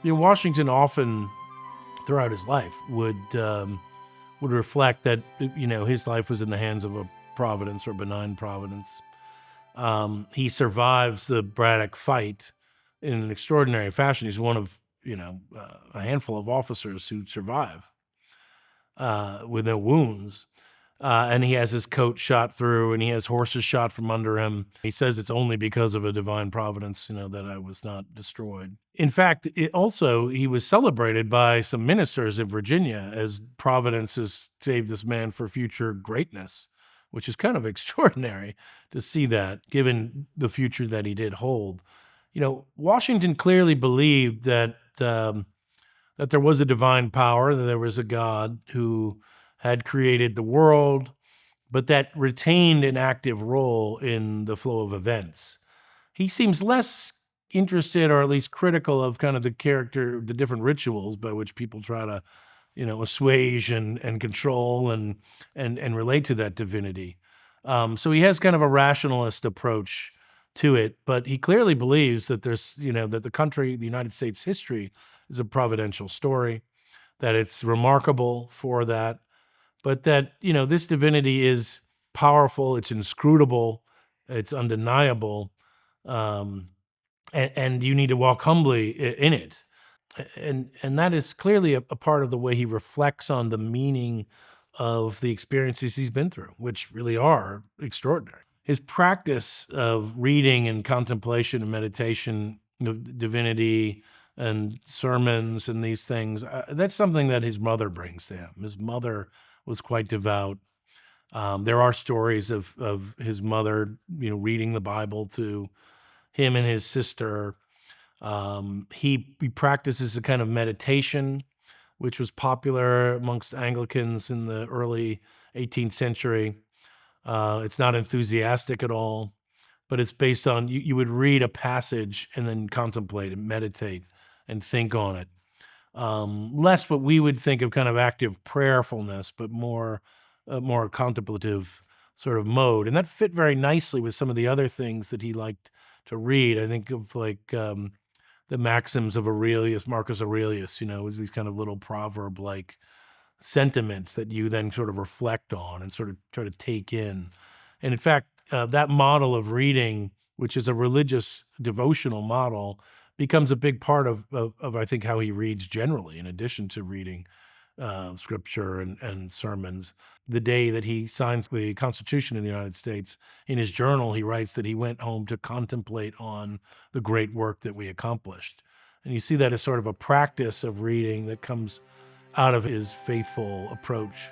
Washington often, throughout his life, would reflect that his life was in the hands of a providence or benign providence. He survives the Braddock fight in an extraordinary fashion. He's one of a handful of officers who survive with no wounds. And he has his coat shot through, and he has horses shot from under him. He says it's only because of a divine providence, that I was not destroyed. In fact, he was celebrated by some ministers of Virginia as Providence has saved this man for future greatness, which is kind of extraordinary to see that, given the future that he did hold. Washington clearly believed that that there was a divine power, that there was a God who had created the world, but that retained an active role in the flow of events. He seems less interested, or at least critical of kind of the different rituals by which people try to, assuage and control and relate to that divinity. So he has kind of a rationalist approach to it, but he clearly believes that that the United States history is a providential story, that it's remarkable for that, but that, this divinity is powerful, it's inscrutable, it's undeniable, and you need to walk humbly in it. And that is clearly a part of the way he reflects on the meaning of the experiences he's been through, which really are extraordinary. His practice of reading and contemplation and meditation of divinity and sermons and these things, that's something that his mother brings to him. His mother was quite devout. There are stories of his mother, reading the Bible to him and his sister. He practices a kind of meditation, which was popular amongst Anglicans in the early 18th century. It's not enthusiastic at all, but it's based on you would read a passage and then contemplate and meditate and think on it. Less what we would think of kind of active prayerfulness, but more contemplative sort of mode. And that fit very nicely with some of the other things that he liked to read. I think of like the maxims of Marcus Aurelius, was these kind of little proverb-like sentiments that you then sort of reflect on and sort of try to take in. And in fact, that model of reading, which is a religious devotional model, becomes a big part of I think how he reads generally, in addition to reading scripture and sermons. The day that he signs the Constitution of the United States, in his journal, he writes that he went home to contemplate on the great work that we accomplished. And you see that as sort of a practice of reading that comes out of his faithful approach